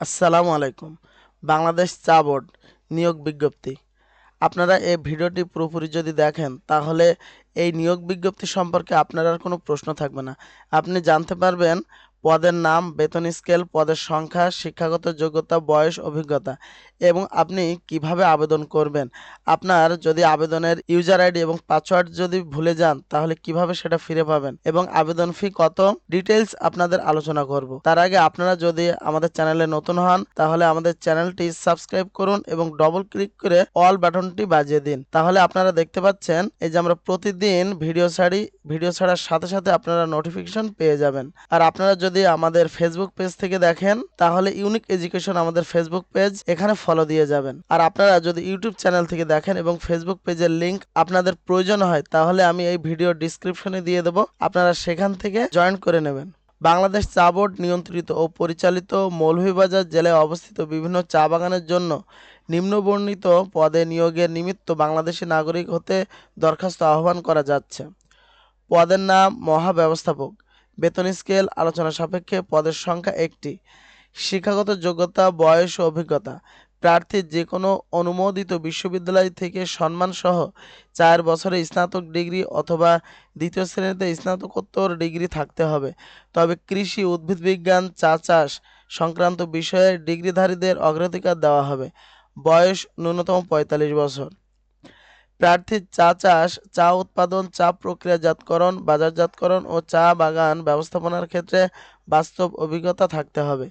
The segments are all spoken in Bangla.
আসসালামু আলাইকুম। বাংলাদেশ চা বোর্ড নিয়োগ বিজ্ঞপ্তি। আপনারা এই ভিডিওটি পুরোপুরি যদি দেখেন তাহলে এই নিয়োগ বিজ্ঞপ্তি সম্পর্কে আপনার আর কোনো প্রশ্ন থাকবে না। আপনি জানতে পারবেন পদের নাম, বেতন স্কেল, পদের সংখ্যা, শিক্ষাগত যোগ্যতা, বয়স, অভিজ্ঞতা এবং আপনি কিভাবে আবেদন করবেন। আপনার যদি আবেদনের ইউজার আইডি এবং পাসওয়ার্ড যদি ভুলে যান তাহলে কিভাবে সেটা ফিরে পাবেন এবং আবেদন ফি কত, ডিটেইলস আপনাদের আলোচনা করব। তার আগে আপনারা যদি আমাদের চ্যানেলে নতুন হন তাহলে আমাদের চ্যানেলটি সাবস্ক্রাইব করুন এবং ডবল ক্লিক করে অল বাটনটি বাজিয়ে দিন। তাহলে আপনারা দেখতে পাচ্ছেন এই যে আমরা প্রতিদিন ভিডিও ছাড়ি, ভিডিও ছাড়ার সাথে সাথে আপনারা নোটিফিকেশন পেয়ে যাবেন। আর আপনারা যদি আমাদের ফেসবুক পেজ থেকে দেখেন তাহলে ইউনিক এডুকেশন আমাদের ফেসবুক পেজ, এখানে ফলো দিয়ে যাবেন। আর আপনারা যদি ইউটিউব চ্যানেল থেকে দেখেন এবং ফেসবুক পেজের লিংক আপনাদের প্রয়োজন হয় তাহলে আমি এই ভিডিও ডিসক্রিপশনে দিয়ে দেবো, আপনারা সেখান থেকে জয়েন করে নেবেন। বাংলাদেশ চা বোর্ড নিয়ন্ত্রিত ও পরিচালিত মৌলভীবাজার জেলায় অবস্থিত বিভিন্ন চা বাগানের জন্য নিম্নবর্ণিত পদে নিয়োগের নিমিত্ত বাংলাদেশি নাগরিক হতে দরখাস্ত আহ্বান করা যাচ্ছে। পদের নাম মহাব্যবস্থাপক। বেতন স্কেল আলোচনা সাপেক্ষে পদের সংখ্যা 1টি। শিক্ষাগত যোগ্যতা, বয়স ও অভিজ্ঞতা। প্রার্থীর যে কোনো অনুমোদিত বিশ্ববিদ্যালয় থেকে সম্মানসহ 4 বছরের স্নাতক ডিগ্রি অথবা দ্বিতীয় শ্রেণীতে স্নাতকোত্তর ডিগ্রি থাকতে হবে। তবে কৃষি, উদ্ভিদবিজ্ঞান, চা চাষ সংক্রান্ত বিষয়ে ডিগ্রিধারীদের অগ্রাধিকার দেওয়া হবে। বয়স ন্যূনতম 45 বছর। প্রার্থীর চা চাষ, চা উৎপাদন, চা প্রক্রিয়াজাতকরণ, বাজারজাতকরণ ও চা বাগান ব্যবস্থাপনার ক্ষেত্রে বাস্তব অভিজ্ঞতা থাকতে হবে।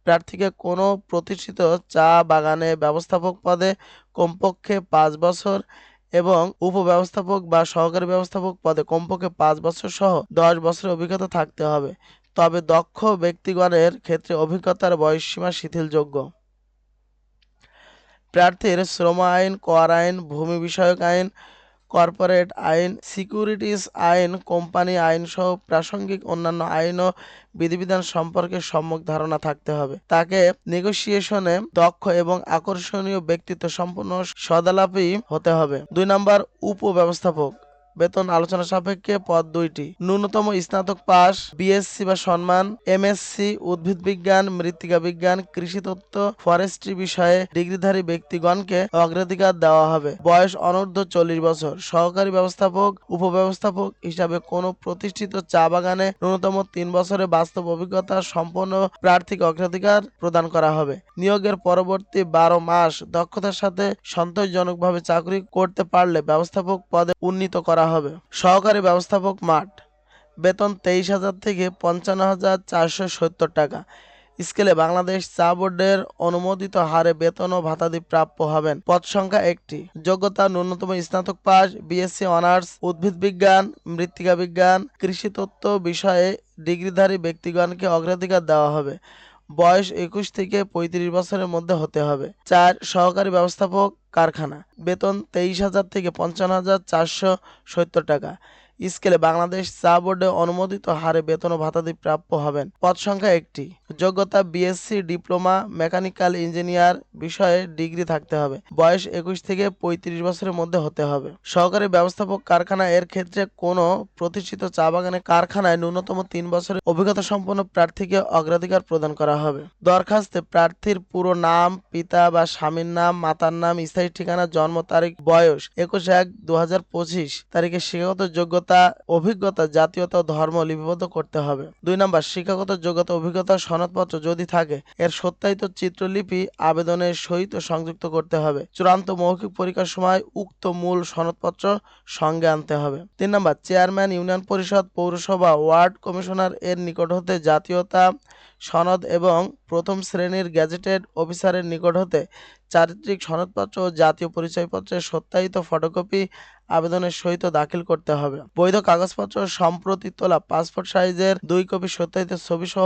প্রার্থীকে কোনো প্রতিষ্ঠিত চা বাগানে ব্যবস্থাপক পদে কমপক্ষে 5 বছর এবং উপব্যবস্থাপক বা সহকারী ব্যবস্থাপক পদে কমপক্ষে 5 বছর সহ 10 বছরের অভিজ্ঞতা থাকতে হবে। তবে দক্ষ ব্যক্তিগণের ক্ষেত্রে অভিজ্ঞতার বয়সসীমা শিথিলযোগ্য। প্রার্থীর শ্রম আইন, কর আইন, ভূমি বিষয়ক আইন, কর্পোরেট আইন, সিকিউরিটিজ আইন, কোম্পানি আইন সহ প্রাসঙ্গিক অন্যান্য আইন ও বিধিবিধান সম্পর্কে সম্যক ধারণা থাকতে হবে। তাকে নেগোসিয়েশনে দক্ষ এবং আকর্ষণীয় ব্যক্তিত্ব সম্পন্ন সদালাপী হতে হবে। 2 নম্বর উপব্যবস্থাপক। বেতন আলোচনা সাপেক্ষে পদ 2টি। ন্যূনতম স্নাতক পাস, বিএসসি বা সম্মান, এমএসসি উদ্ভিদ বিজ্ঞান, মৃত্তিকা বিজ্ঞান, কৃষিতত্ত্ব, ফরেস্ট্রি বিষয়ে ডিগ্রিধারী ব্যক্তিগণকে অগ্রাধিকার দেওয়া হবে। বয়স অনূর্ধ্ব 40 বছর। সহকারী ব্যবস্থাপক, উপব্যবস্থাপক হিসাবে কোনো প্রতিষ্ঠিত চা বাগানে ন্যূনতম 3 বছরের বাস্তব অভিজ্ঞতা সম্পন্ন প্রার্থীকে অগ্রাধিকার প্রদান করা হবে। নিয়োগের পরবর্তী 12 মাস দক্ষতার সাথে সন্তোষজনকভাবে চাকরি করতে পারলে ব্যবস্থাপক পদে উন্নীত করা হবে। সহকারী ব্যবস্থাপক মাঠ। বেতন 23,000 থেকে 55,470 টাকা। স্কেলে বাংলাদেশ চা বোর্ডের অনুমোদিত হারে বেতন ও ভাতাদি প্রাপ্য হবেন। পদ সংখ্যা 1টি। যোগ্যতা ন্যূনতম স্নাতক পাস, বিএসসি অনার্স, উদ্ভিদ বিজ্ঞান, মৃত্তিকা বিজ্ঞান, কৃষিতত্ত্ব বিষয়ে ডিগ্রিধারী ব্যক্তিগণকে অগ্রাধিকার দেওয়া হবে। বয়স 21 থেকে 35 বছরের মধ্যে হতে হবে। 4 সহকারী ব্যবস্থাপক কারখানা। বেতন 23,000 থেকে 55,470 টাকা। স্কেলে বাংলাদেশ চা বোর্ডে অনুমোদিত হারে বেতন ও ভাতাদি প্রাপ্য হবেন। পদ সংখ্যা 1টি। যোগ্যতা বিএসসি, ডিপ্লোমা, মেকানিক্যাল ইঞ্জিনিয়ার বিষয়ে ডিগ্রি থাকতে হবে। বয়স 21 থেকে 35 বছরের মধ্যে হতে হবে। সহকারী ব্যবস্থাপক কারখানা এর ক্ষেত্রে কোনো প্রতিষ্ঠিত চা বাগানে কারখানায় ন্যূনতম 3 বছরের অভিজ্ঞতা সম্পন্ন প্রার্থীকে অগ্রাধিকার প্রদান করা হবে। দরখাস্তে প্রার্থীর পুরো নাম, পিতা বা স্বামীর নাম, মাতার নাম, স্থায়ী ঠিকানা, জন্ম তারিখ, বয়স 21/1/2025 তারিখে, শিক্ষাগত যোগ্যতা, অভিজ্ঞতা, জাতীয়তা ও ধর্ম লিপিবদ্ধ করতে হবে। 2 নম্বর শিক্ষাগত যোগ্যতা, অভিজ্ঞতা সনদপত্র যদি থাকে এর সত্যায়িত চিত্রলিপি আবেদনের সহিত সংযুক্ত করতে হবে। চূড়ান্ত মৌখিক পরীক্ষার সময় উক্ত মূল সনদপত্র সঙ্গে আনতে হবে। 3 নম্বর চেয়ারম্যান, ইউনিয়ন পরিষদ, পৌরসভা, ওয়ার্ড কমিশনার এর নিকট হতে জাতীয়তা সনদ এবং প্রথম শ্রেণীর গেজেটেড অফিসারের নিকট হতে চারিত্রিক সনদপত্র ও জাতীয় পরিচয়পত্রের সত্যায়িত ফটোকপি আবেদনের সহিত দাখিল করতে হবে। বৈধ কাগজপত্র সম্প্রতি তোলা পাসপোর্ট সাইজের 2 কপি সত্যায়িত ছবি সহ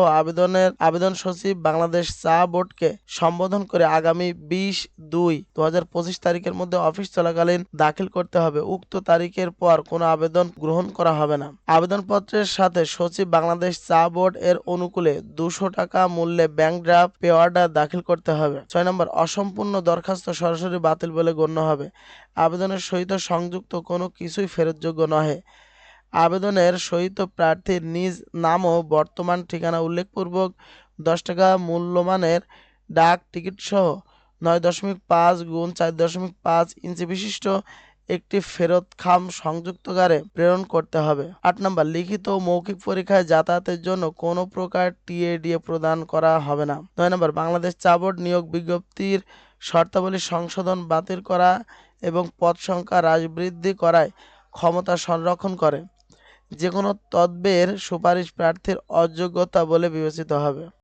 আবেদন সচিব বাংলাদেশ চা বোর্ডকে সম্বোধন করে আগামী 20/2/2025 তারিখের মধ্যে অফিস চলাকালীন দাখিল করতে হবে। উক্ত তারিখের পর কোনো আবেদন গ্রহণ করা হবে না। আবেদনপত্রের সাথে সচিব বাংলাদেশ চা বোর্ড এর অনুকূলে 200 টাকা মূল্যে ব্যাংক ড্রাফট, পে অর্ডার দাখিল করতে হবে। 6 নম্বর অসম্পূর্ণ দরখাস্ত সরাসরি বাতিল বলে গণ্য হবে। আবেদনের সহিত সংযুক্ত কোনো কিছুই ফেরতযোগ্য নহে। আবেদনের সহিত প্রার্থীর নিজ নাম ও বর্তমান ঠিকানা উল্লেখপূর্বক 10 টাকা মূল্যমানের ডাক টিকিট সহ ৯.৫ গুণ ৪.৫ ইঞ্চি বিশিষ্ট একটি ফেরত খাম সংযুক্তকারে প্রেরণ করতে হবে। ৮ নম্বর, লিখিত ও মৌখিক পরীক্ষায় যাতায়াতের জন্য কোনো প্রকার টিএডিএ প্রদান করা হবে না। ৯ নম্বর, বাংলাদেশ চা বোর্ড নিয়োগ বিজ্ঞপ্তির শর্তাবলী সংশোধন বাতিল করা এবং পদ সংখ্যা হ্রাস বৃদ্ধি করায় ক্ষমতা সংরক্ষণ করে যে কোনো তদবির সুপারিশ প্রার্থীর অযোগ্যতা বলে বিবেচিত হবে।